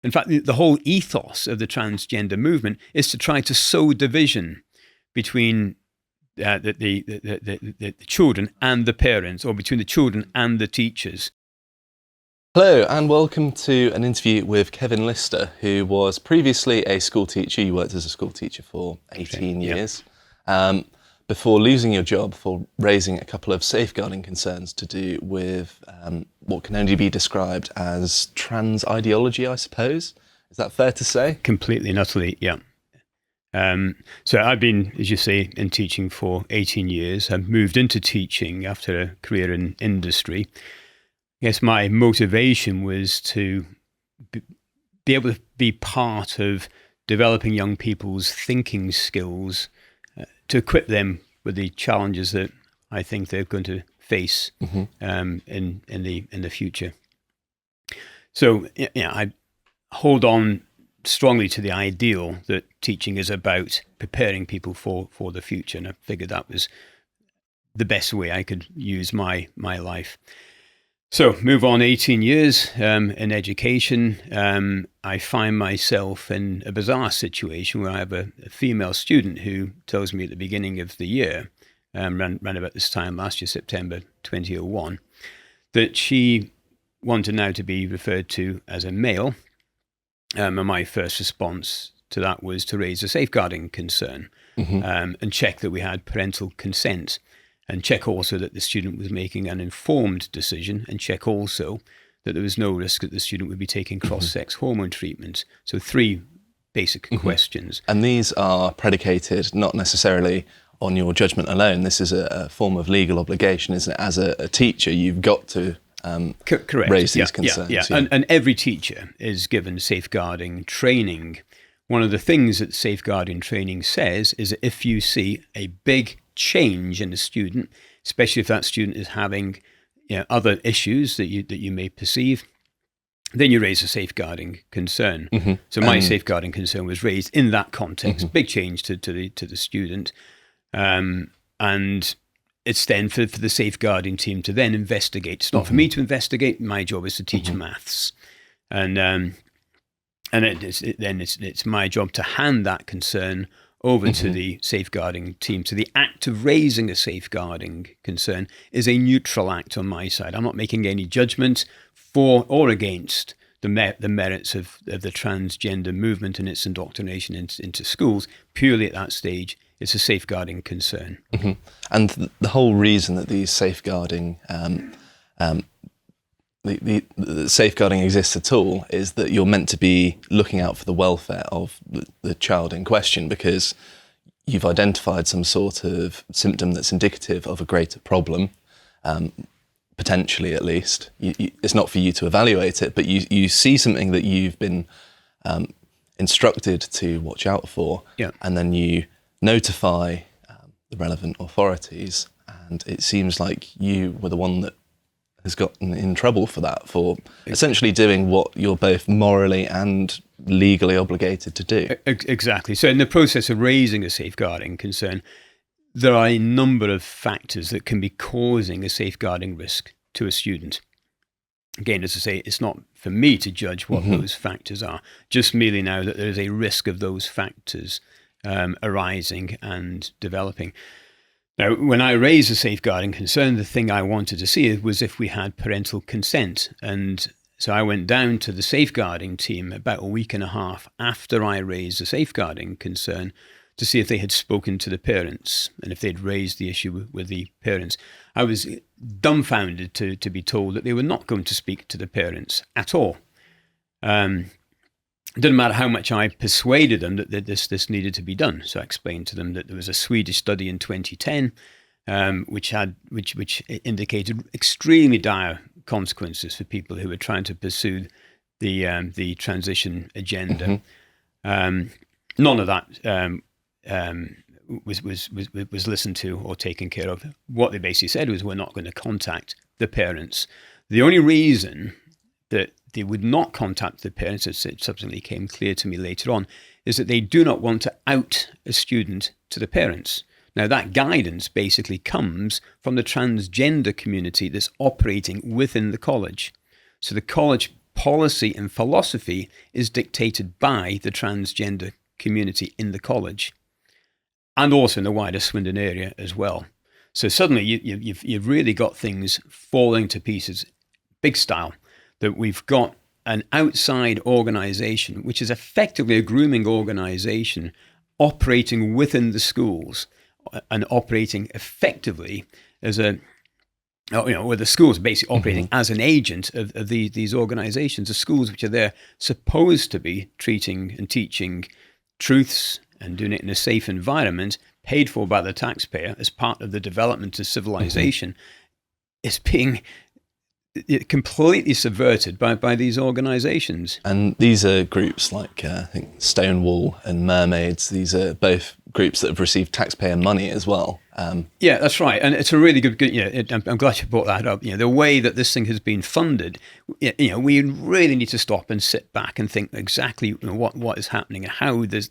In fact, the whole ethos of the transgender movement is to try to sow division between the children and the parents, or between the children and the teachers. Hello and welcome to an interview with Kevin Lister, who was previously a school teacher. You worked as a school teacher for 18 years, before losing your job for raising a couple of safeguarding concerns to do with what can only be described as trans ideology, I suppose. Is that fair to say? Completely and utterly, yeah. So I've been, as you say, in teaching for 18 years. I've moved into teaching after a career in industry. I guess my motivation was to be able to be part of developing young people's thinking skills to equip them with the challenges that I think they're going to face in the future. So I hold on strongly to the ideal that teaching is about preparing people for the future, and I figured that was the best way I could use my life. So move on 18 years in education. I find myself in a bizarre situation where I have a female student who tells me at the beginning of the year, around about this time last year, September 2001, that she wanted now to be referred to as a male. And my first response to that was to raise a safeguarding concern and check that we had parental consent. And check also that the student was making an informed decision, and check also that there was no risk that the student would be taking cross-sex hormone treatment. So 3 basic questions. And these are predicated not necessarily on your judgment alone. This is a form of legal obligation, isn't it? As a teacher, you've got to raise these concerns. Yeah. And every teacher is given safeguarding training. One of the things that safeguarding training says is that if you see a big change in the student, especially if that student is having other issues that you may perceive, then you raise a safeguarding concern. So my safeguarding concern was raised in that context, big change to the student, and it's then for the safeguarding team to then investigate. It's not for me to investigate. My job is to teach maths, and it's my job to hand that concern over to the safeguarding team. So the act of raising a safeguarding concern is a neutral act on my side. I'm not making any judgment for or against the merits of the transgender movement and its indoctrination into schools. Purely at that stage, it's a safeguarding concern. And the whole reason that these safeguarding the safeguarding exists at all is that you're meant to be looking out for the welfare of the child in question, because you've identified some sort of symptom that's indicative of a greater problem, potentially at least. It's not for you to evaluate it, but you see something that you've been instructed to watch out for, and then you notify the relevant authorities, and it seems like you were the one that has gotten in trouble for that, for essentially doing what you're both morally and legally obligated to do. Exactly. So in the process of raising a safeguarding concern, there are a number of factors that can be causing a safeguarding risk to a student. Again, as I say, it's not for me to judge what those factors are, just merely now that there is a risk of those factors arising and developing. Now, when I raised a safeguarding concern, the thing I wanted to see was if we had parental consent. And so I went down to the safeguarding team about a week and a half after I raised a safeguarding concern to see if they had spoken to the parents and if they'd raised the issue with the parents. I was dumbfounded to be told that they were not going to speak to the parents at all. It didn't matter how much I persuaded them that this needed to be done. So I explained to them that there was a Swedish study in 2010 which indicated extremely dire consequences for people who were trying to pursue the transition agenda. None of that was listened to or taken care of. What they basically said was, we're not going to contact the parents. The only reason that they would not contact the parents, as it subsequently came clear to me later on, is that they do not want to out a student to the parents. Now, that guidance basically comes from the transgender community that's operating within the college. So the college policy and philosophy is dictated by the transgender community in the college, and also in the wider Swindon area as well. So suddenly you've really got things falling to pieces, big style, that we've got an outside organization, which is effectively a grooming organization, operating within the schools and operating effectively as where the schools are basically operating as an agent of these organizations, the schools which are there supposed to be treating and teaching truths and doing it in a safe environment, paid for by the taxpayer as part of the development of civilization, is being completely subverted by these organizations. And these are groups like I think Stonewall and Mermaids. These are both groups that have received taxpayer money as well. Yeah, that's right, and it's a really good. I'm glad you brought that up. The way that this thing has been funded. We really need to stop and sit back and think exactly what is happening and how this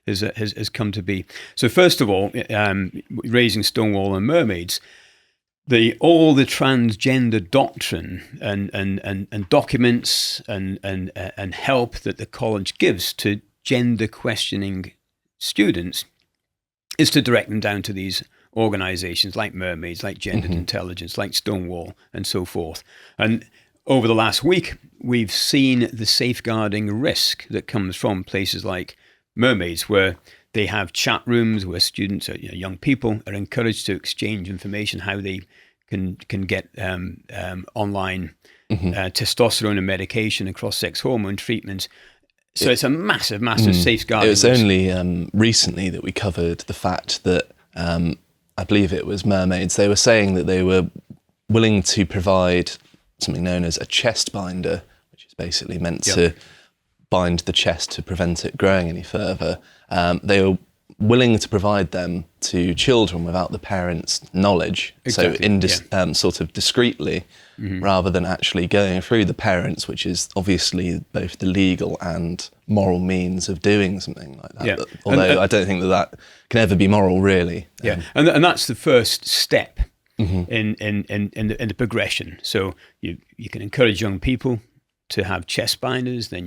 has come to be. So first of all, raising Stonewall and Mermaids. All the transgender doctrine and documents and help that the college gives to gender questioning students is to direct them down to these organizations like Mermaids, like Gendered Intelligence, like Stonewall, and so forth. And over the last week, we've seen the safeguarding risk that comes from places like Mermaids, where they have chat rooms where students, young people, are encouraged to exchange information, how they can get online testosterone and medication and cross-sex hormone treatment. So it's a massive safeguarding. It was only recently that we covered the fact that, I believe it was Mermaids, they were saying that they were willing to provide something known as a chest binder, which is basically meant to bind the chest to prevent it growing any further. They were willing to provide them to children without the parents' knowledge, exactly. So sort of discreetly, rather than actually going through the parents, which is obviously both the legal and moral means of doing something like that. Yeah. Although I don't think that can ever be moral, really. Yeah, and that's the first step in the progression. So you can encourage young people to have chest binders, then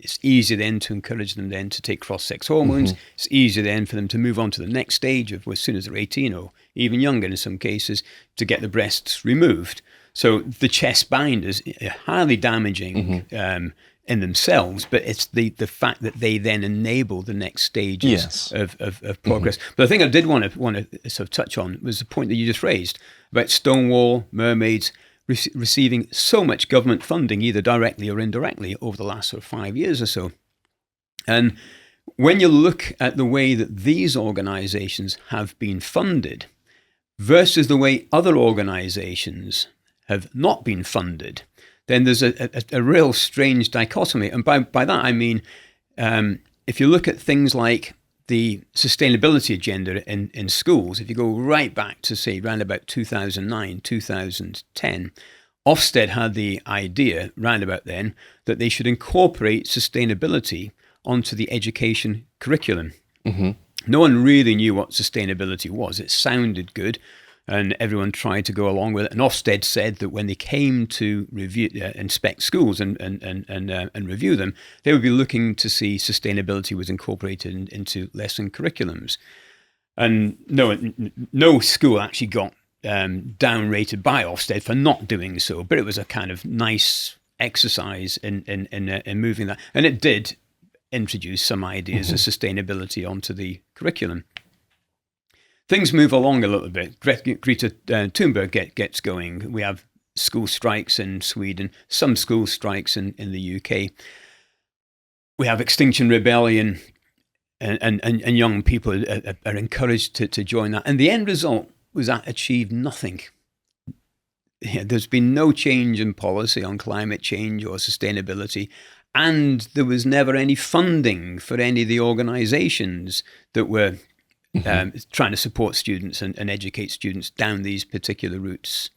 it's easier then to encourage them then to take cross-sex hormones. It's easier then for them to move on to the next stage of as soon as they're 18 or even younger in some cases to get the breasts removed. So the chest binders are highly damaging in themselves, but it's the fact that they then enable the next stages of progress. But the thing I did want to sort of touch on was the point that you just raised about Stonewall, Mermaids, receiving so much government funding, either directly or indirectly, over the last sort of 5 years or so. And when you look at the way that these organizations have been funded versus the way other organizations have not been funded, then there's a real strange dichotomy. And by that, I mean, if you look at things like the sustainability agenda in schools, if you go right back to, say, around about 2009, 2010, Ofsted had the idea, round about then, that they should incorporate sustainability onto the education curriculum. No one really knew what sustainability was. It sounded good, and everyone tried to go along with it. And Ofsted said that when they came to inspect schools and review them, they would be looking to see sustainability was incorporated into lesson curriculums. And no school actually got downrated by Ofsted for not doing so, but it was a kind of nice exercise in moving that. And it did introduce some ideas of sustainability onto the curriculum. Things move along a little bit. Greta Thunberg gets going. We have school strikes in Sweden, some school strikes in the UK. We have Extinction Rebellion, and young people are encouraged to join that. And the end result was that achieved nothing. There's been no change in policy on climate change or sustainability, and there was never any funding for any of the organizations that were trying to support students and educate students down these particular routes.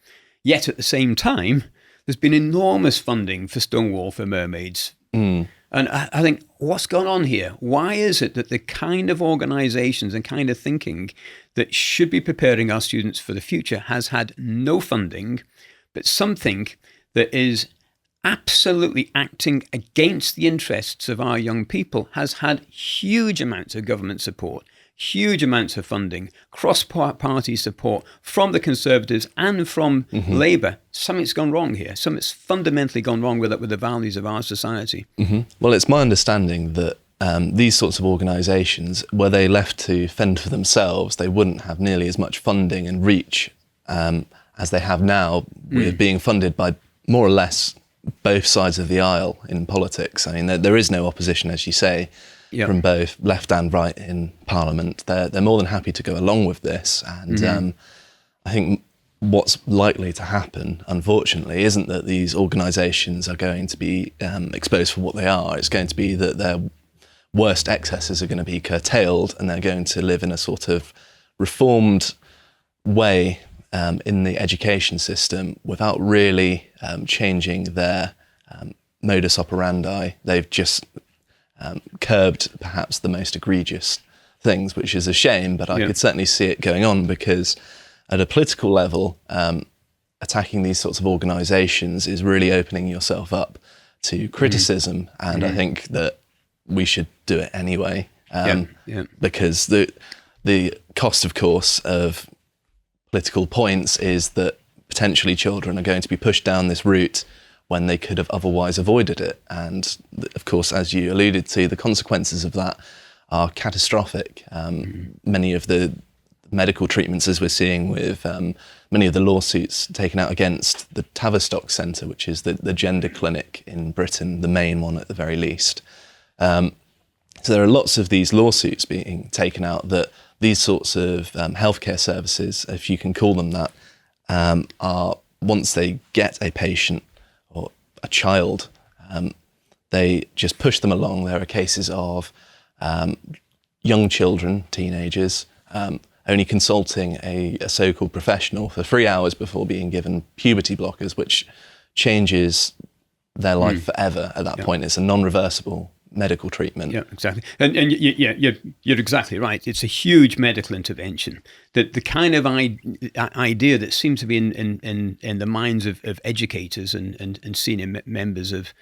Yet at the same time, there's been enormous funding for Stonewall, for Mermaids. And I think, what's going on here? Why is it that the kind of organizations and kind of thinking that should be preparing our students for the future has had no funding, but something that is absolutely acting against the interests of our young people, has had huge amounts of government support, huge amounts of funding, cross-party support from the Conservatives and from Labour. Something's gone wrong here. Something's fundamentally gone wrong with the values of our society. Well, it's my understanding that these sorts of organisations, were they left to fend for themselves, they wouldn't have nearly as much funding and reach as they have now, with being funded by more or less both sides of the aisle in politics. I mean, there is no opposition, as you say, from both left and right in Parliament. They're more than happy to go along with this. And I think what's likely to happen, unfortunately, isn't that these organisations are going to be exposed for what they are. It's going to be that their worst excesses are going to be curtailed, and they're going to live in a sort of reformed way in the education system without really changing their modus operandi. They've just curbed perhaps the most egregious things, which is a shame, but I could certainly see it going on, because at a political level, attacking these sorts of organisations is really opening yourself up to criticism, and I think that we should do it anyway, because the cost, of course, of political points is that potentially children are going to be pushed down this route when they could have otherwise avoided it. And of course, as you alluded to, the consequences of that are catastrophic. Many of the medical treatments, as we're seeing with many of the lawsuits taken out against the Tavistock Centre, which is the gender clinic in Britain, the main one at the very least. So there are lots of these lawsuits being taken out that these sorts of healthcare services, if you can call them that, are, once they get a patient or a child, they just push them along. There are cases of young children, teenagers, only consulting a so-called professional for 3 hours before being given puberty blockers, which changes their life forever at that point. It's a non-reversible medical treatment. Yeah, exactly. And you're exactly right. It's a huge medical intervention. The kind of idea that seems to be in the minds of educators and senior members of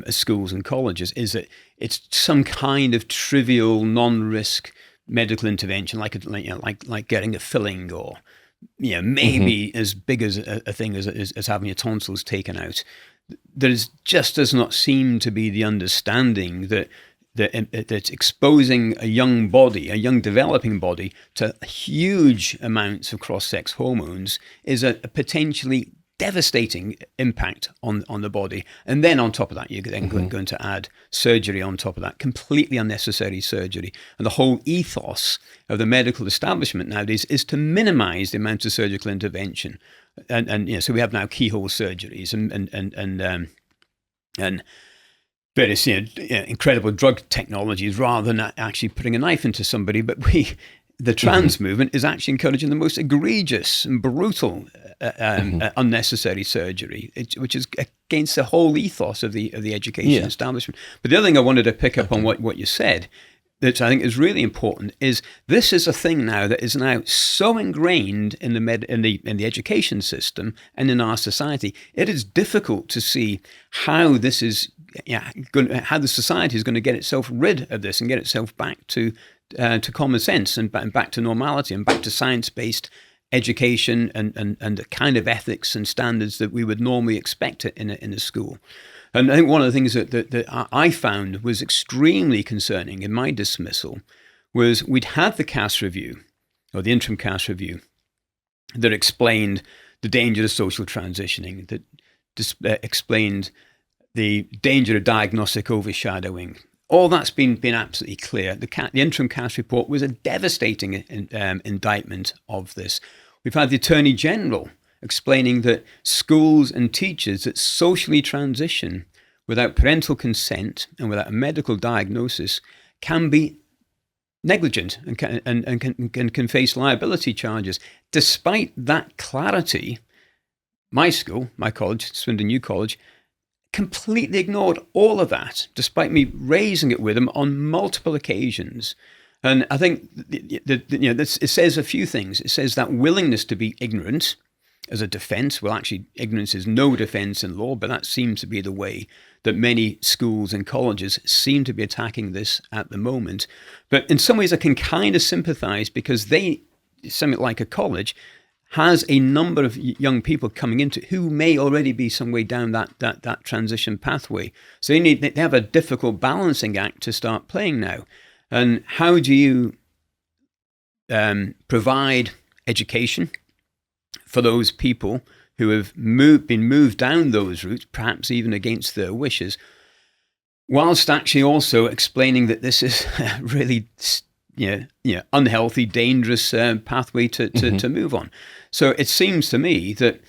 schools and colleges is that it's some kind of trivial, non-risk medical intervention, like getting a filling, or maybe as big as a thing as having your tonsils taken out. There does not seem to be the understanding that exposing a young body, a young developing body, to huge amounts of cross-sex hormones is a potentially devastating impact on the body. And then on top of that, you're then going to add surgery on top of that, completely unnecessary surgery. And the whole ethos of the medical establishment nowadays is to minimize the amount of surgical intervention. And so we have now keyhole surgeries and various incredible drug technologies, rather than actually putting a knife into somebody. But the trans movement is actually encouraging the most egregious and brutal unnecessary surgery, which is against the whole ethos of the education establishment. But the other thing I wanted to pick up on what you said, that I think is really important, is this is a thing now that is now so ingrained in the education system and in our society. It is difficult to see how this is how the society is going to get itself rid of this and get itself back to common sense and back to normality and back to science-based education and the kind of ethics and standards that we would normally expect in a school. And I think one of the things that I found was extremely concerning in my dismissal was we'd had the CAS review, or the interim CAS review, that explained the danger of social transitioning, that explained the danger of diagnostic overshadowing. All that's been absolutely clear. The interim CAS report was a devastating indictment of this. We've had the Attorney General explaining that schools and teachers that socially transition without parental consent and without a medical diagnosis can be negligent and can face liability charges. Despite that clarity, my school, my college, Swindon New College, completely ignored all of that, despite me raising it with them on multiple occasions. And I think it says a few things. It says that willingness to be ignorant as a defense. Well, actually, ignorance is no defense in law, but that seems to be the way that many schools and colleges seem to be attacking this at the moment. But in some ways, I can kind of sympathize, because something like a college has a number of young people coming into who may already be some way down that transition pathway. So they have a difficult balancing act to start playing now. And how do you provide education for those people who have been moved down those routes, perhaps even against their wishes, whilst actually also explaining that this is really unhealthy, dangerous pathway to move on. So it seems to me that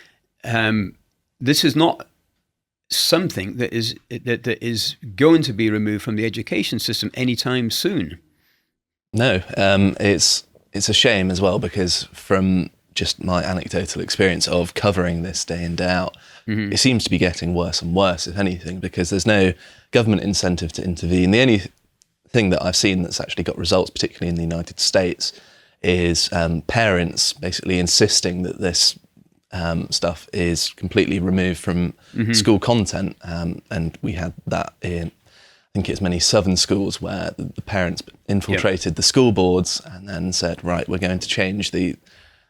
this is not something that is going to be removed from the education system anytime soon. No, it's a shame as well, because from just my anecdotal experience of covering this day in, day out, it seems to be getting worse and worse, if anything, because there's no government incentive to intervene. The only thing that I've seen that's actually got results, particularly in the United States, is parents basically insisting that this stuff is completely removed from school content. And we had that in, I think it's many southern schools, where the parents infiltrated the school boards and then said, right, we're going to change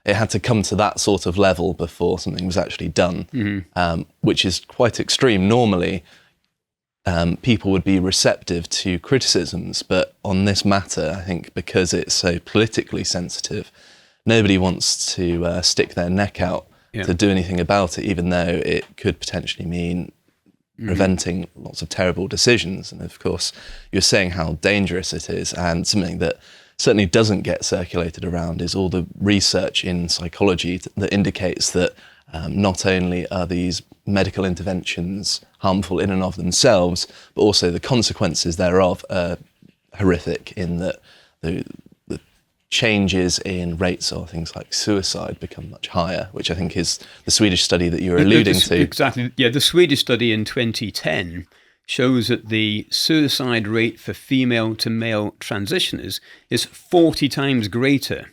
it had to come to that sort of level before something was actually done, which is quite extreme. Normally, people would be receptive to criticisms, but on this matter, I think because it's so politically sensitive, nobody wants to stick their neck out to do anything about it, even though it could potentially mean preventing lots of terrible decisions. And of course, you're saying how dangerous it is, and something that certainly doesn't get circulated around is all the research in psychology that indicates that not only are these medical interventions harmful in and of themselves, but also the consequences thereof are horrific, in that the changes in rates of things like suicide become much higher, which I think is the Swedish study that you're alluding to. Exactly. Yeah, the Swedish study in 2010 shows that the suicide rate for female to male transitioners is 40 times greater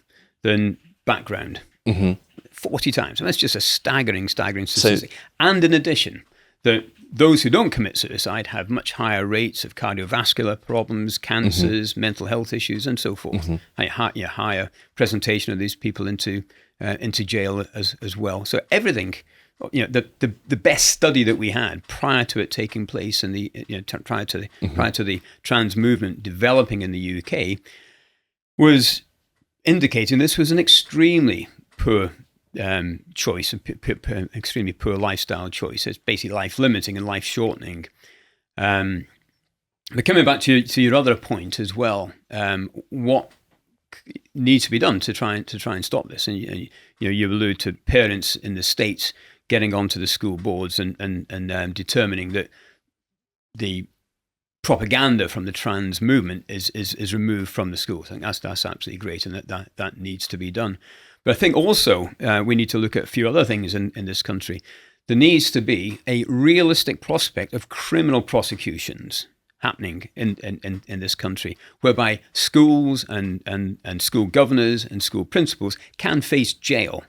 than background. 40 times. And that's just a staggering statistic. And in addition, that those who don't commit suicide have much higher rates of cardiovascular problems, cancers, mental health issues, and so forth. Higher presentation of these people into jail as well. So everything, the best study that we had prior to it taking place in the prior to the trans movement developing in the UK was indicating this was an extremely poor choice, extremely poor lifestyle choice. It's basically life limiting and life shortening. But coming back to your other point as well, what needs to be done to try and stop this? And you allude to parents in the States getting onto the school boards and determining that the propaganda from the trans movement is removed from the schools. I think that's absolutely great, and that needs to be done. But I think also we need to look at a few other things in this country. There needs to be a realistic prospect of criminal prosecutions happening in this country, whereby schools and school governors and school principals can face jail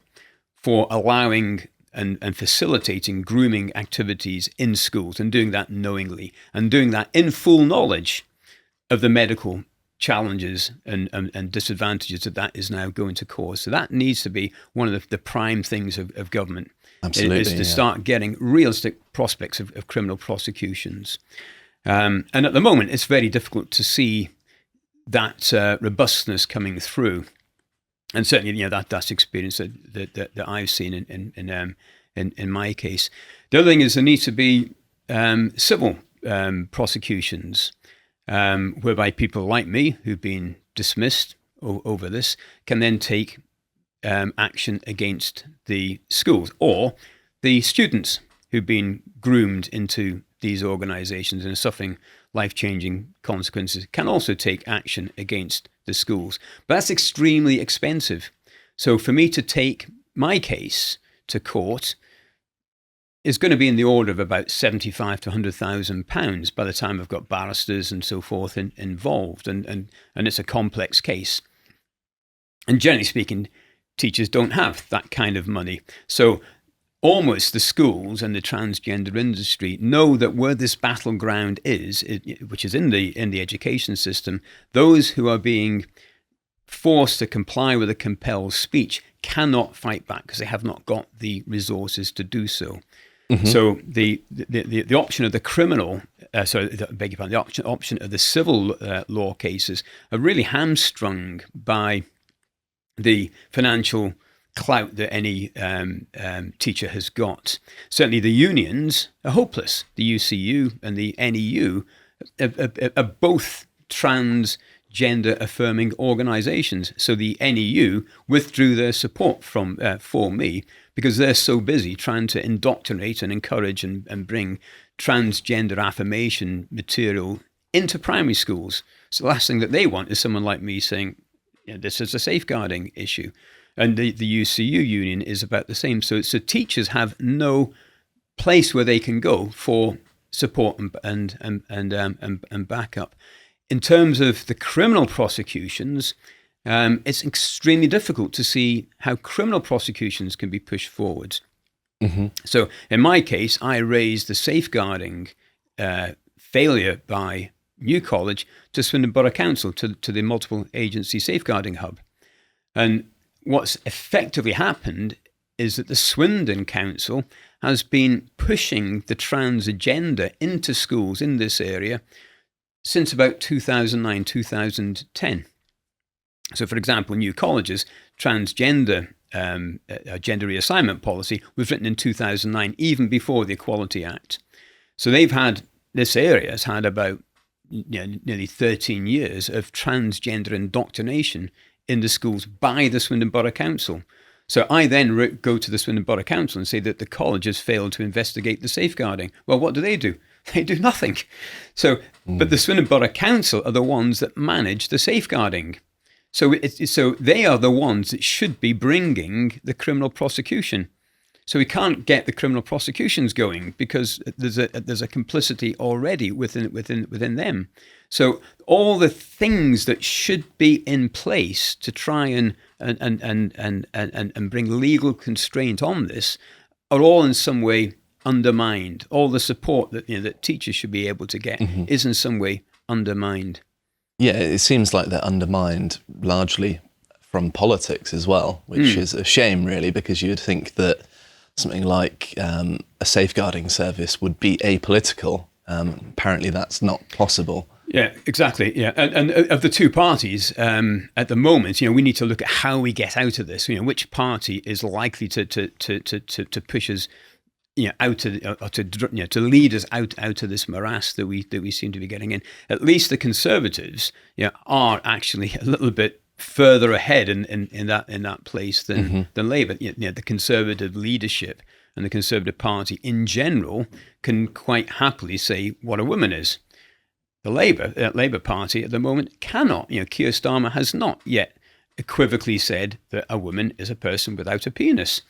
for allowing and facilitating grooming activities in schools, and doing that knowingly, and doing that in full knowledge of the medical challenges and disadvantages that is now going to cause. So that needs to be one of the prime things of government. Absolutely, is to start getting realistic prospects of criminal prosecutions. And at the moment, it's very difficult to see that robustness coming through. And certainly, that's experience that I've seen in my case. The other thing is there needs to be civil prosecutions, whereby people like me who've been dismissed over this can then take action against the schools, or the students who've been groomed into these organizations and are suffering life-changing consequences can also take action against the schools. But that's extremely expensive. So for me to take my case to court is going to be in the order of about £75,000 to £100,000 by the time I've got barristers and so forth involved. And it's a complex case. And generally speaking, teachers don't have that kind of money. So almost the schools and the transgender industry know that where this battleground is, which is in the education system, those who are being forced to comply with a compelled speech cannot fight back because they have not got the resources to do so. Mm-hmm. So the option of the criminal, the option of the civil law cases are really hamstrung by the financial clout that any teacher has got. Certainly the unions are hopeless. The UCU and the NEU are both transgender affirming organizations. So the NEU withdrew their support for me because they're so busy trying to indoctrinate and encourage and bring transgender affirmation material into primary schools. So the last thing that they want is someone like me saying, this is a safeguarding issue. And the UCU union is about the same. So teachers have no place where they can go for support and backup. In terms of the criminal prosecutions, it's extremely difficult to see how criminal prosecutions can be pushed forward. Mm-hmm. So in my case, I raised the safeguarding failure by New College to Swindon Borough Council, to the multiple agency safeguarding hub. And what's effectively happened is that the Swindon Council has been pushing the trans agenda into schools in this area since about 2009, 2010. So, for example, New College's transgender gender reassignment policy was written in 2009, even before the Equality Act. So this area has had about nearly 13 years of transgender indoctrination in the schools by the Swindon Borough Council. So I then go to the Swindon Borough Council and say that the college has failed to investigate the safeguarding. Well, what do? They do nothing. So, but the Swindon Borough Council are the ones that manage the safeguarding. So they are the ones that should be bringing the criminal prosecution. So we can't get the criminal prosecutions going because there's a complicity already within them. So all the things that should be in place to try and bring legal constraint on this are all in some way undermined. All the support that teachers should be able to get is in some way undermined. Yeah, it seems like they're undermined largely from politics as well, which is a shame really, because you'd think that something like a safeguarding service would be apolitical. Apparently that's not possible. Yeah, exactly. Yeah, and of the two parties at the moment, we need to look at how we get out of this. Which party is likely to push us, out of, or to lead us out of this morass that we seem to be getting in. At least the Conservatives, are actually a little bit further ahead in that place than Labour. The Conservative leadership and the Conservative Party in general can quite happily say what a woman is. The Labour Party at the moment cannot. Keir Starmer has not yet equivocally said that a woman is a person without a penis.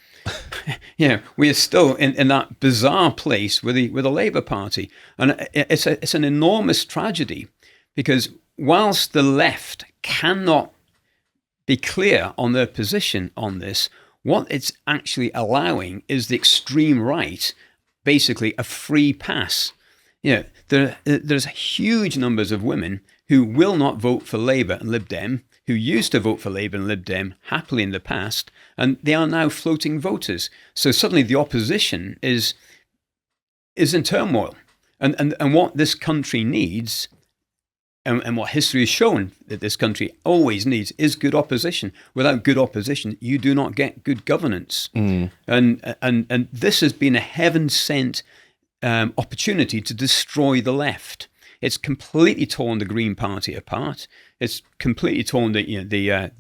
We are still in that bizarre place with the Labour Party, and it's an enormous tragedy because whilst the left cannot be clear on their position on this, what it's actually allowing is the extreme right, basically a free pass. There's huge numbers of women who will not vote for Labour and Lib Dem, who used to vote for Labour and Lib Dem happily in the past, and they are now floating voters. So suddenly the opposition is in turmoil. And what this country needs, and what history has shown that this country always needs, is good opposition. Without good opposition, you do not get good governance. And this has been a heaven-sent opportunity to destroy the left. It's completely torn the Green Party apart. It's completely torn the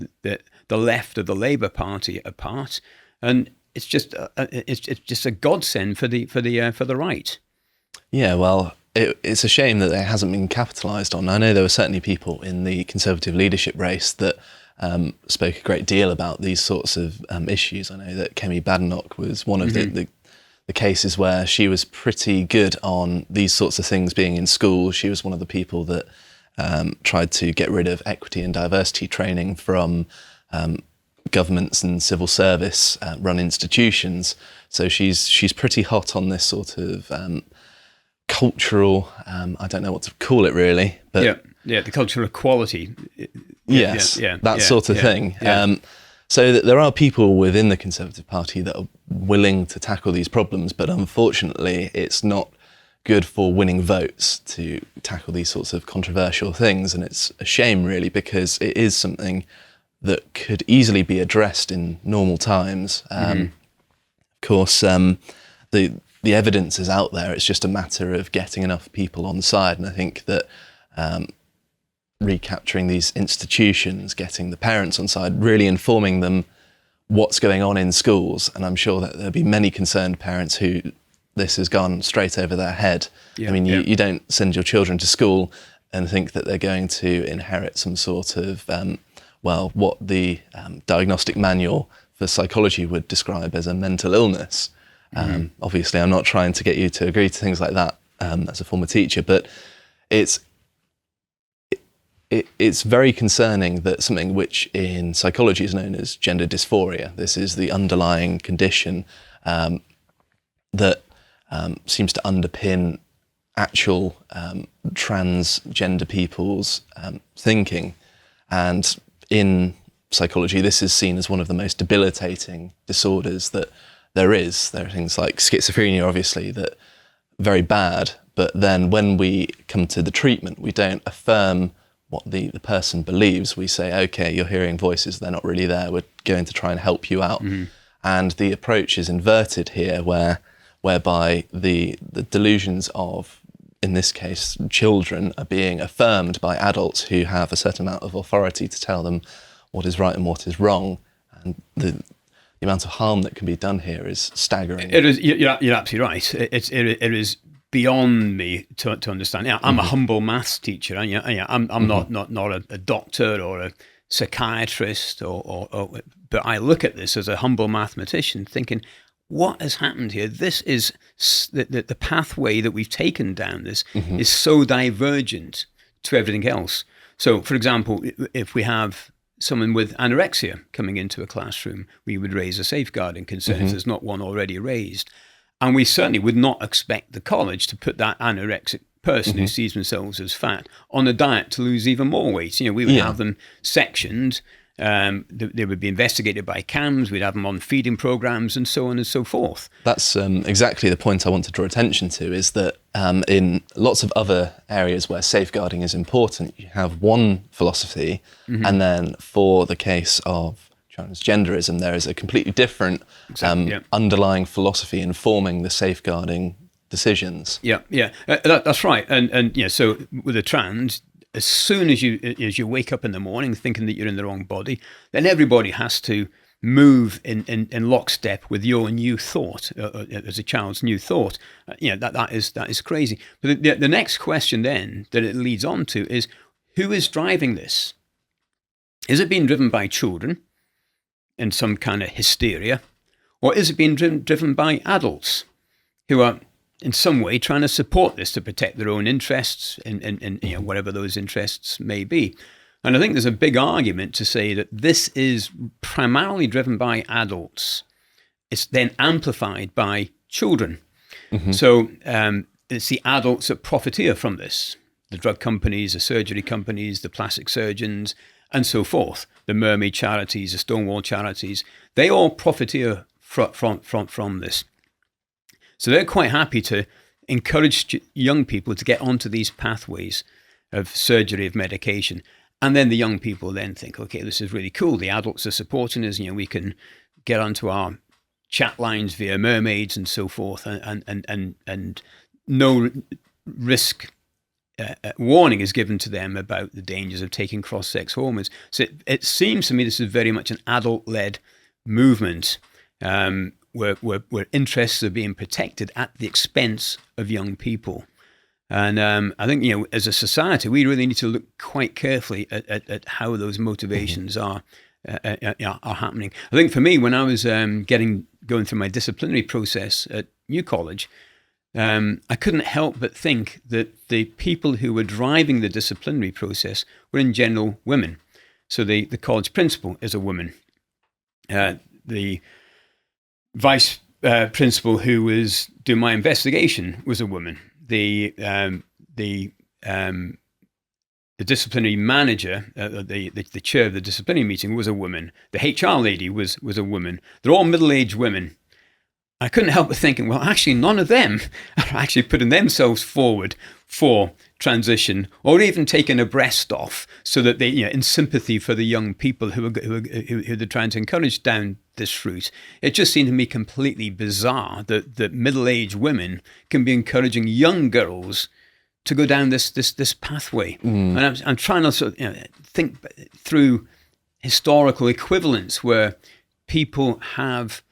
left of the Labour Party apart, and it's just a godsend for the right. Yeah, well, it's a shame that it hasn't been capitalised on. I know there were certainly people in the Conservative leadership race that spoke a great deal about these sorts of issues. I know that Kemi Badenoch was one of the cases where she was pretty good on these sorts of things being in school. She was one of the people that tried to get rid of equity and diversity training from governments and civil service run institutions. So she's pretty hot on this sort of cultural, I don't know what to call it really, but the cultural equality. Yes, that sort of thing. So that there are people within the Conservative Party that are willing to tackle these problems, but unfortunately it's not good for winning votes to tackle these sorts of controversial things. And it's a shame really, because it is something that could easily be addressed in normal times. Of course, the evidence is out there. It's just a matter of getting enough people on side. And I think that recapturing these institutions, getting the parents on side, really informing them what's going on in schools. And I'm sure that there'll be many concerned parents who this has gone straight over their head. I mean, you don't send your children to school and think that they're going to inherit some sort of, what the diagnostic manual for psychology would describe as a mental illness. Obviously, I'm not trying to get you to agree to things like that as a former teacher, but it's very concerning that something which in psychology is known as gender dysphoria, this is the underlying condition that seems to underpin actual transgender people's thinking. And in psychology, this is seen as one of the most debilitating disorders that there is. There are things like schizophrenia, obviously, that are very bad, but then when we come to the treatment, we don't affirm what the person believes. We say, okay, you're hearing voices, they're not really there, we're going to try and help you out. And the approach is inverted here, whereby the delusions of, in this case, children are being affirmed by adults who have a certain amount of authority to tell them what is right and what is wrong. And the amount of harm that can be done here is staggering. It is. You're absolutely right. It is beyond me to understand. Yeah, I'm a humble maths teacher. I'm not a doctor or a psychiatrist, but I look at this as a humble mathematician, thinking, what has happened here? This is the pathway that we've taken down. This is so divergent to everything else. So, for example, if we have someone with anorexia coming into a classroom, we would raise a safeguarding concern if there's not one already raised. And we certainly would not expect the college to put that anorexic person who sees themselves as fat on a diet to lose even more weight. We would have them sectioned. They would be investigated by CAMS. We'd have them on feeding programs and so on and so forth. That's exactly the point I want to draw attention to, is that in lots of other areas where safeguarding is important, you have one philosophy, and then for the case of transgenderism, there is a completely different underlying philosophy informing the safeguarding decisions. That's right. And so with the trans, as soon as you wake up in the morning thinking that you're in the wrong body, then everybody has to move in lockstep with your new thought, as a child's new thought. That is crazy. But the next question then that it leads on to is, who is driving this? Is it being driven by children in some kind of hysteria, or is it being driven by adults who are in some way trying to support this to protect their own interests in whatever those interests may be? And I think there's a big argument to say that this is primarily driven by adults. It's then amplified by children. So it's the adults that profiteer from this. The drug companies, the surgery companies, the plastic surgeons, and so forth. The mermaid charities, the Stonewall charities, they all profiteer from this. So they're quite happy to encourage young people to get onto these pathways of surgery, of medication. And then the young people then think, okay, this is really cool. The adults are supporting us. We can get onto our chat lines via mermaids and so forth. And no risk warning is given to them about the dangers of taking cross-sex hormones. So it seems to me this is very much an adult-led movement, where interests are being protected at the expense of young people. And I think, as a society, we really need to look quite carefully at how those motivations are happening. I think for me, when I was going through my disciplinary process at New College, I couldn't help but think that the people who were driving the disciplinary process were in general women. So the college principal is a woman. The vice principal who was doing my investigation was a woman. The disciplinary manager, the chair of the disciplinary meeting, was a woman. The HR lady was a woman. They're all middle-aged women. I couldn't help but thinking, well, actually, none of them are actually putting themselves forward for transition, or even taking a breast off, so that they, in sympathy for the young people who they're trying to encourage down this route. It just seemed to me completely bizarre that middle-aged women can be encouraging young girls to go down this pathway. And I'm trying to sort of, think through historical equivalents where people have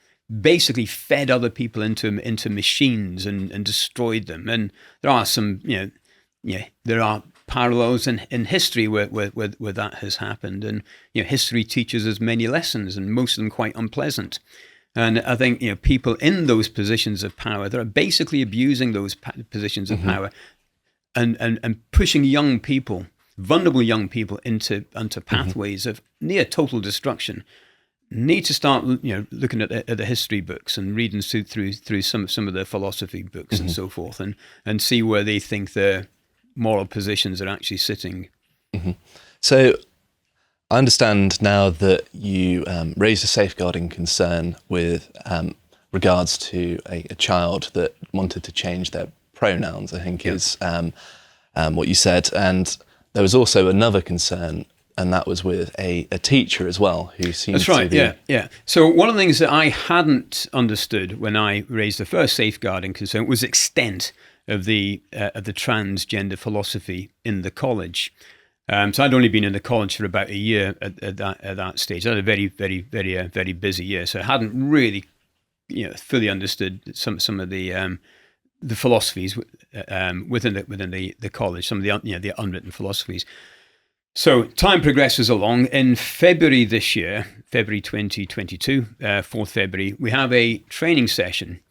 basically fed other people into machines and destroyed them. And there are some, there are parallels in history where that has happened. And history teaches us many lessons, and most of them quite unpleasant. And I think people in those positions of power that are basically abusing those positions of power and pushing young people, vulnerable young people, into pathways of near total destruction, need to start looking at the history books and reading through some of the philosophy books and so forth, and see where they think their moral positions are actually sitting. So I understand now that you raised a safeguarding concern with regards to a child that wanted to change their pronouns, I think is what you said. And there was also another concern, and that was with a teacher as well, who seems to be... Yeah. So one of the things that I hadn't understood when I raised the first safeguarding concern was the extent of the transgender philosophy in the college. So I'd only been in the college for about a year at that stage. I had a very, very, very, very busy year, so I hadn't really, fully understood some of the philosophies within the college, some of the unwritten philosophies. So time progresses along. In February this year, February 2022, 4th February, we have a training session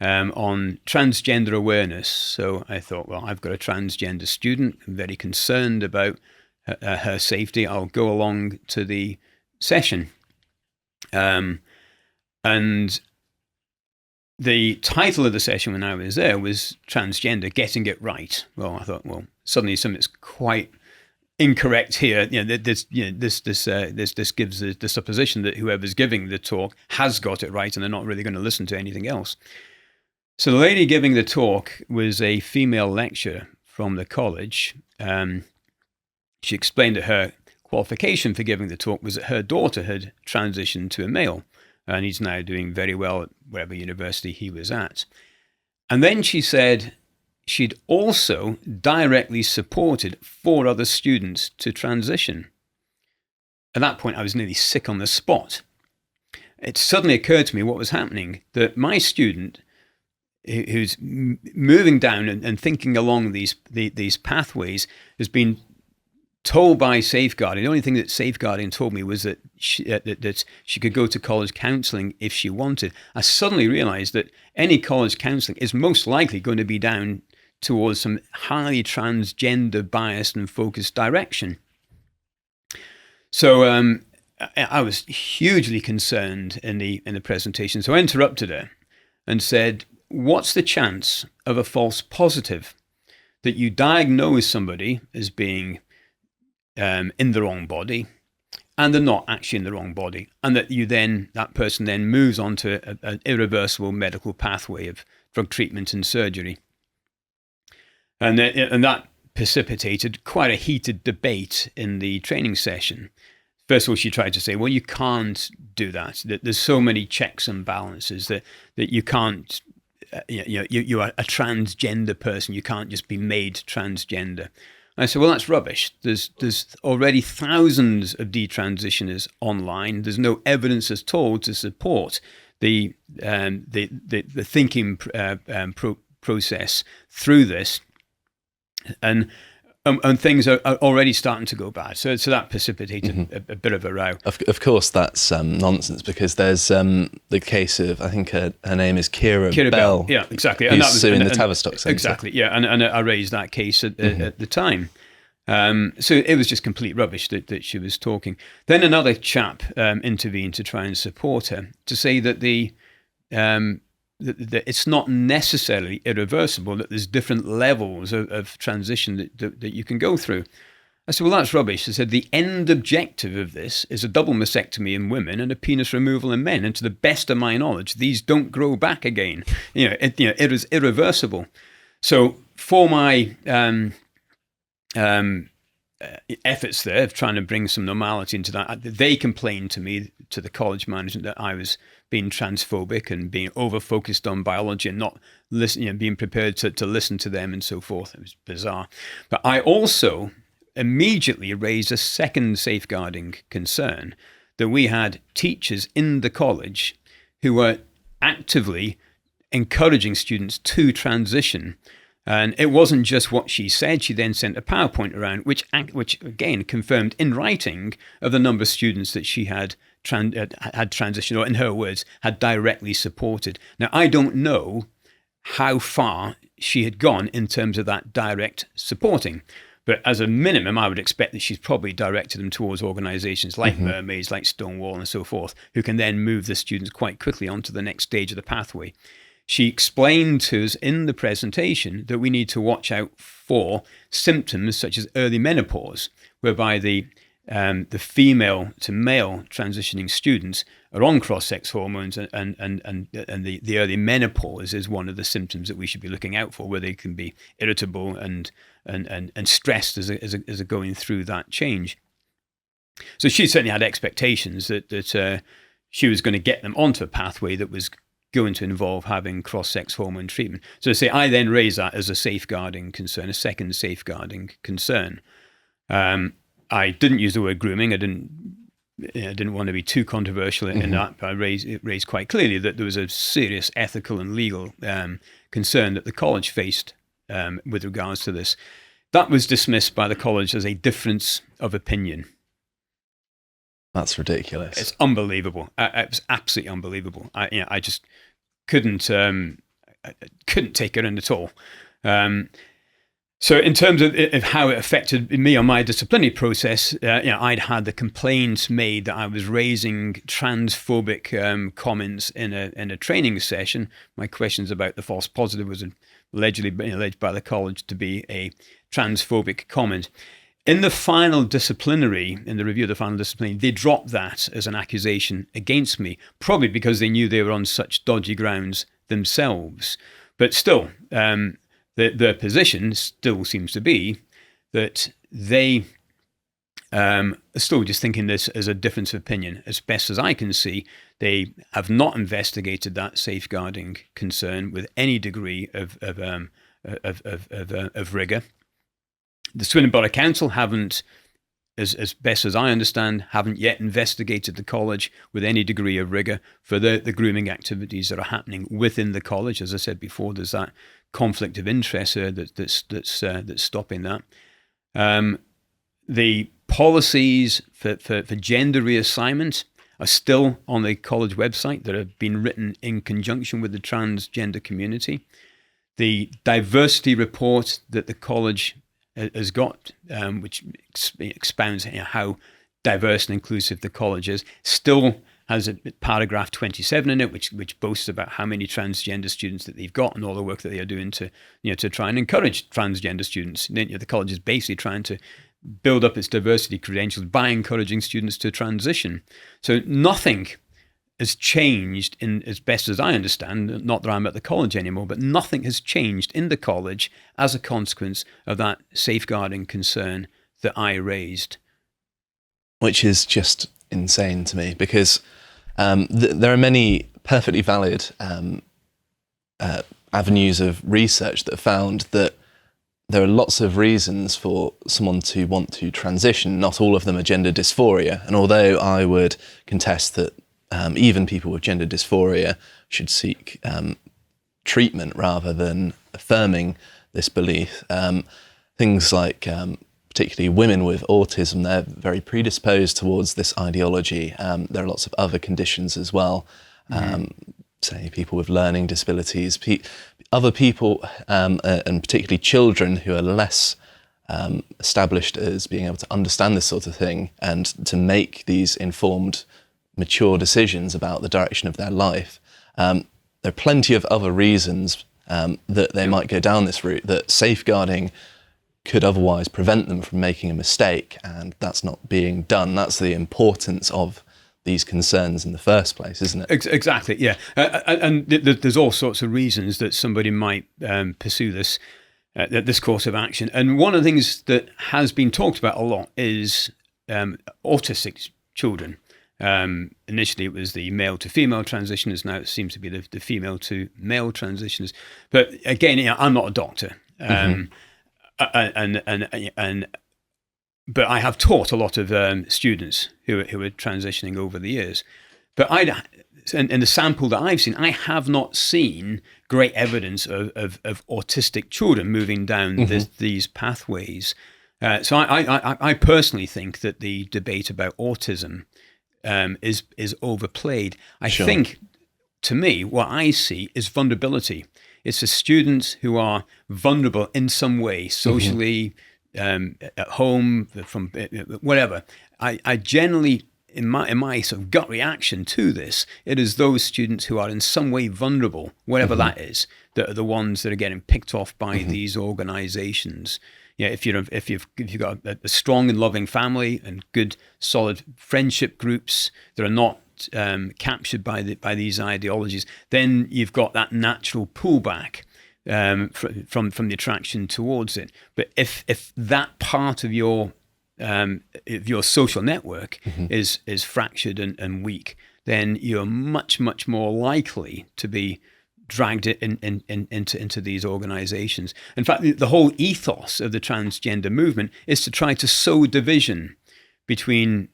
on transgender awareness. So I thought, well, I've got a transgender student. I'm very concerned about her safety. I'll go along to the session. And the title of the session when I was there was Transgender, Getting It Right. Well, I thought, well, suddenly something's quite incorrect here. This gives the supposition that whoever's giving the talk has got it right, and they're not really going to listen to anything else. So the lady giving the talk was a female lecturer from the college. She explained that her qualification for giving the talk was that her daughter had transitioned to a male, and he's now doing very well at whatever university he was at. And then she said she'd also directly supported 4 other students to transition. At that point, I was nearly sick on the spot. It suddenly occurred to me what was happening, that my student, who's moving down and thinking along these pathways, has been told by safeguarding. The only thing that safeguarding told me was that she could go to college counselling if she wanted. I suddenly realised that any college counselling is most likely going to be down towards some highly transgender biased and focused direction. So I was hugely concerned in the presentation. So I interrupted her and said, what's the chance of a false positive, that you diagnose somebody as being in the wrong body, and they're not actually in the wrong body, and that person then moves on to an irreversible medical pathway of drug treatment and surgery. And that precipitated quite a heated debate in the training session. First of all, she tried to say, well, you can't do that. That there's so many checks and balances that you can't, you are a transgender person. You can't just be made transgender. I said, well, that's rubbish. There's already thousands of detransitioners online. There's no evidence at all to support the thinking process through this, and things are already starting to go bad. So that precipitated a bit of a row. Of course, that's nonsense, because there's the case of, I think her name is Kira Bell. Yeah, exactly. Who's suing the Tavistock Centre. Exactly, yeah. And I raised that case at the time. So it was just complete rubbish that she was talking. Then another chap intervened to try and support her, to say that that it's not necessarily irreversible, that there's different levels of transition that you can go through. I said, well, that's rubbish. I said, the end objective of this is a double mastectomy in women and a penis removal in men. And to the best of my knowledge, these don't grow back again. It is irreversible. So for my efforts there of trying to bring some normality into that, they complained to me, to the college management, that I was being transphobic and being over-focused on biology and not listening, being prepared to listen to them and so forth. It was bizarre. But I also immediately raised a second safeguarding concern, that we had teachers in the college who were actively encouraging students to transition. And it wasn't just what she said. She then sent a PowerPoint around, which again confirmed in writing of the number of students that she had transitioned, or in her words, had directly supported. Now, I don't know how far she had gone in terms of that direct supporting. But as a minimum, I would expect that she's probably directed them towards organisations like Mermaids, like Stonewall and so forth, who can then move the students quite quickly onto the next stage of the pathway. She explained to us in the presentation that we need to watch out for symptoms such as early menopause, whereby the female to male transitioning students are on cross-sex hormones, and the early menopause is one of the symptoms that we should be looking out for, where they can be irritable and stressed as they're going through that change. So she certainly had expectations that she was going to get them onto a pathway that was going to involve having cross-sex hormone treatment. So I then raised that as a safeguarding concern, a second safeguarding concern. I didn't use the word grooming. I didn't want to be too controversial in that, but I raised quite clearly that there was a serious ethical and legal concern that the college faced with regards to this. That was dismissed by the college as a difference of opinion. That's ridiculous. It's unbelievable. It was absolutely unbelievable. I just couldn't take it in at all. So in terms of how it affected me on my disciplinary process, I'd had the complaints made that I was raising transphobic comments in a training session. My questions about the false positive was allegedly alleged by the college to be a transphobic comment. In the final disciplinary, in the review of the final disciplinary, they dropped that as an accusation against me, probably because they knew they were on such dodgy grounds themselves. But still, their position still seems to be that they are still just thinking this as a difference of opinion. As best as I can see, they have not investigated that safeguarding concern with any degree of rigour. The Swindon Borough Council haven't, as best as I understand, haven't yet investigated the college with any degree of rigour for the grooming activities that are happening within the college. As I said before, there's that conflict of interest that's stopping that. The policies for gender reassignment are still on the college website that have been written in conjunction with the transgender community. The diversity report that the college has got, which expounds how diverse and inclusive the college is, still has a paragraph 27 in it, which boasts about how many transgender students that they've got and all the work that they are doing to try and encourage transgender students. The college is basically trying to build up its diversity credentials by encouraging students to transition. So nothing has changed, in as best as I understand, not that I'm at the college anymore, but nothing has changed in the college as a consequence of that safeguarding concern that I raised. Which is just insane to me, because there are many perfectly valid avenues of research that have found that there are lots of reasons for someone to want to transition. Not all of them are gender dysphoria. And although I would contest that even people with gender dysphoria should seek treatment rather than affirming this belief, things like particularly women with autism, they're very predisposed towards this ideology. There are lots of other conditions as well, say people with learning disabilities, other people, and particularly children who are less established as being able to understand this sort of thing and to make these informed, mature decisions about the direction of their life, there are plenty of other reasons that they might go down this route, that safeguarding could otherwise prevent them from making a mistake, and that's not being done. That's the importance of these concerns in the first place, isn't it? Exactly, yeah. And there's all sorts of reasons that somebody might pursue this course of action. And one of the things that has been talked about a lot is autistic children. Initially, it was the male to female transitioners. Now it seems to be the female to male transitioners. But again, I'm not a doctor, but I have taught a lot of students who are transitioning over the years. But in the sample that I've seen, I have not seen great evidence of autistic children moving down these pathways. So I personally think that the debate about autism is overplayed. I think, to me, what I see is vulnerability. It's the students who are vulnerable in some way, socially, at home, from whatever. I generally, in my sort of gut reaction to this, it is those students who are in some way vulnerable, whatever that is, that are the ones that are getting picked off by these organizations. Yeah, if you've got a strong and loving family and good solid friendship groups that are not captured by these ideologies, then you've got that natural pullback from the attraction towards it. But if that part of your social network is fractured and weak, then you're much more likely to be dragged into these organizations. In fact, the whole ethos of the transgender movement is to try to sow division between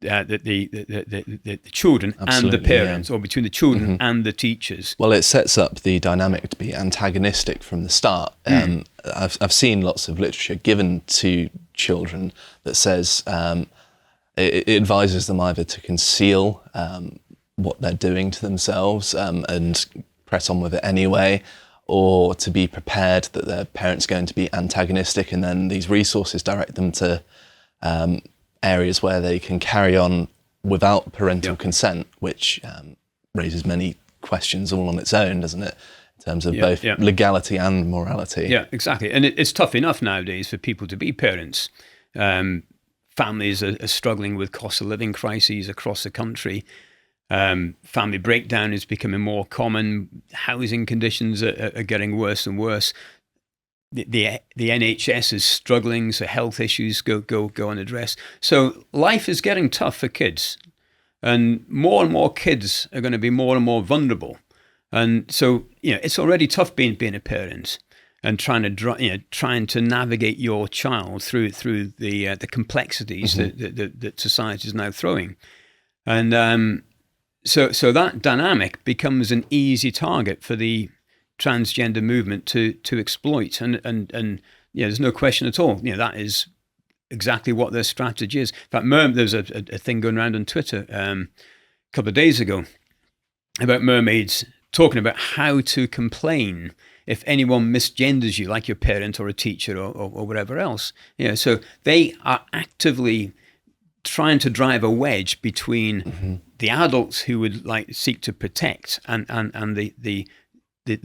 the children and the parents, or between the children and the teachers. Well, it sets up the dynamic to be antagonistic from the start. I've seen lots of literature given to children that says it advises them either to conceal what they're doing to themselves and press on with it anyway, or to be prepared that their parents are going to be antagonistic, and then these resources direct them to areas where they can carry on without parental consent, which raises many questions all on its own, doesn't it? In terms of both legality and morality. Yeah, exactly. And it's tough enough nowadays for people to be parents. Families are struggling with cost of living crises across the country. Family breakdown is becoming more common. Housing conditions are getting worse and worse. The NHS is struggling, so health issues go unaddressed. So life is getting tough for kids, and more kids are going to be more and more vulnerable. And so it's already tough being a parent and trying to navigate your child through the complexities that society is now throwing, and so that dynamic becomes an easy target for the transgender movement to exploit, and there's no question at all. That is exactly what their strategy is. In fact, there's a thing going around on Twitter a couple of days ago about mermaids talking about how to complain if anyone misgenders you, like your parent or a teacher or whatever else. So they are actively trying to drive a wedge between the adults who would seek to protect and the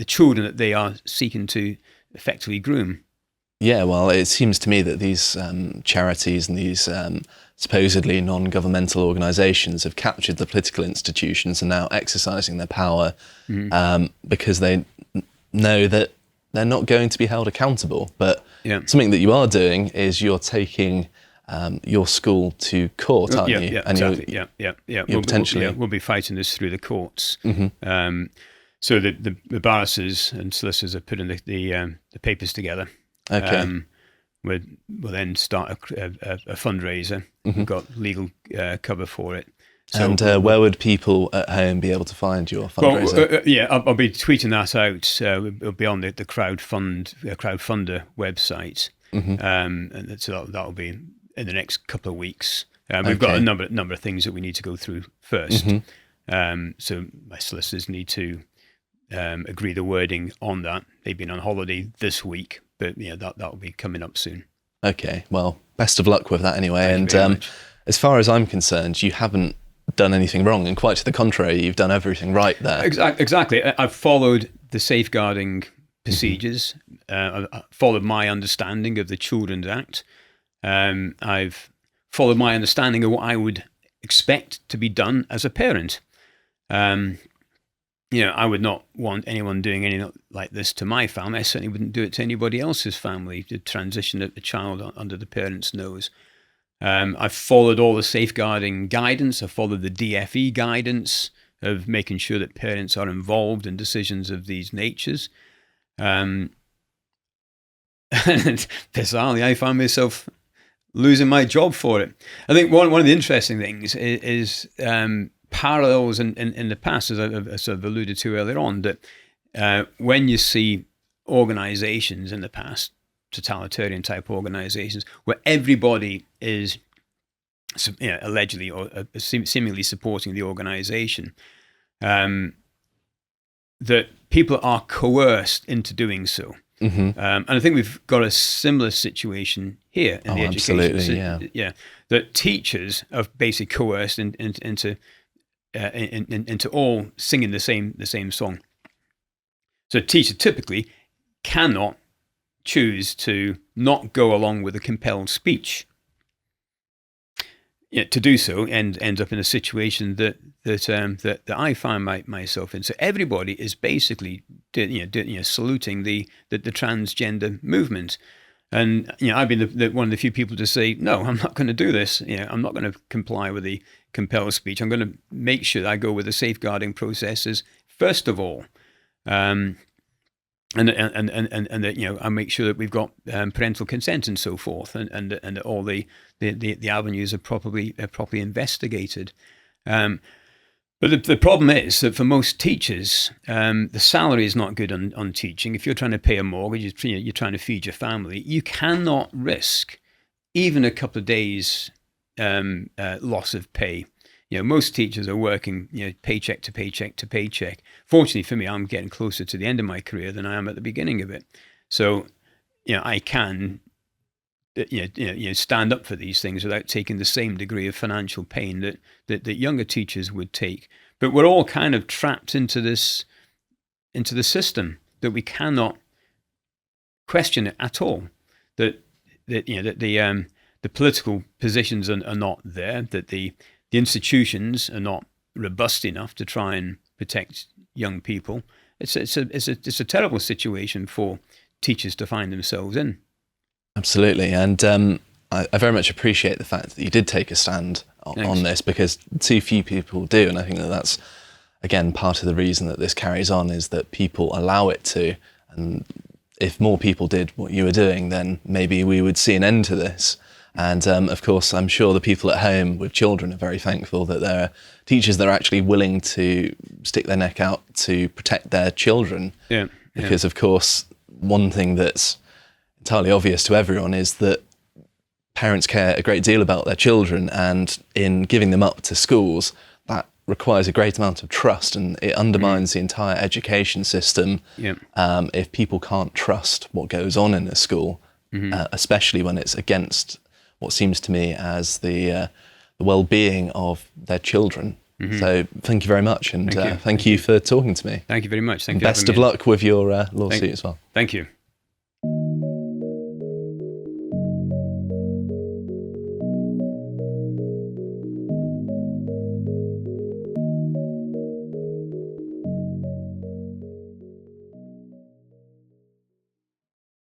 children that they are seeking to effectively groom. Yeah, well, it seems to me that these charities and these supposedly non-governmental organisations have captured the political institutions and now exercising their power because they know that they're not going to be held accountable. But something that you are doing is you're taking your school to court, aren't you? Yeah, exactly. We'll potentially we'll be fighting this through the courts. So the barristers and solicitors are putting the papers together. Okay. We'll then start a fundraiser. We've got legal cover for it. So, and where would people at home be able to find your fundraiser? I'll be tweeting that out. It'll be on the crowdfunder website, and so that'll be in the next couple of weeks. We've got a number of things that we need to go through first. So my solicitors need to agree the wording on that. They've been on holiday this week, but that'll be coming up soon. Okay, well, best of luck with that anyway. Thank you very much. As far as I'm concerned, you haven't done anything wrong, and quite to the contrary, you've done everything right there. Exactly. I've followed the safeguarding procedures. I've followed my understanding of the Children's Act. I've followed my understanding of what I would expect to be done as a parent. I would not want anyone doing anything like this to my family. I certainly wouldn't do it to anybody else's family, to transition a child under the parent's nose. I've followed all the safeguarding guidance. I've followed the DFE guidance of making sure that parents are involved in decisions of these natures. And bizarrely, I found myself losing my job for it. I think one of the interesting things is parallels in the past, as I sort of alluded to earlier on, that when you see organizations in the past, totalitarian type organizations, where everybody is allegedly or seemingly supporting the organization, that people are coerced into doing so. Mm-hmm. And I think we've got a similar situation here in the education. Absolutely, yeah. That teachers are basically coerced into all singing the same song. So a teacher typically cannot choose to not go along with a compelled speech. To do so and ends up in a situation that I find myself in. So everybody is basically saluting the transgender movement, and I've been one of the few people to say, no, I'm not going to do this. I'm not going to comply with the compelled speech. I'm going to make sure that I go with the safeguarding processes first of all. And that I make sure that we've got parental consent and so forth, and that all the avenues are properly investigated. But the problem is that for most teachers, the salary is not good on teaching. If you're trying to pay a mortgage, you're trying to feed your family, you cannot risk even a couple of days loss of pay. Most teachers are working, paycheck to paycheck to paycheck. Fortunately for me, I'm getting closer to the end of my career than I am at the beginning of it. So, I can, stand up for these things without taking the same degree of financial pain that younger teachers would take. But we're all kind of trapped into the system that we cannot question it at all. That the political positions are not there. That the institutions are not robust enough to try and protect young people. It's a terrible situation for teachers to find themselves in. Absolutely, and I very much appreciate the fact that you did take a stand on this, because too few people do, and I think that's again part of the reason that this carries on, is that people allow it to. And if more people did what you were doing, then maybe we would see an end to this. And of course, I'm sure the people at home with children are very thankful that there are teachers that are actually willing to stick their neck out to protect their children. Yeah. Because of course, one thing that's entirely obvious to everyone is that parents care a great deal about their children, and in giving them up to schools, that requires a great amount of trust, and it undermines the entire education system. If people can't trust what goes on in a school, especially when it's against what seems to me as the well-being of their children. So thank you very much, and thank you for talking to me. Thank you very much. Thank you. Best of luck with your lawsuit as well. Thank you.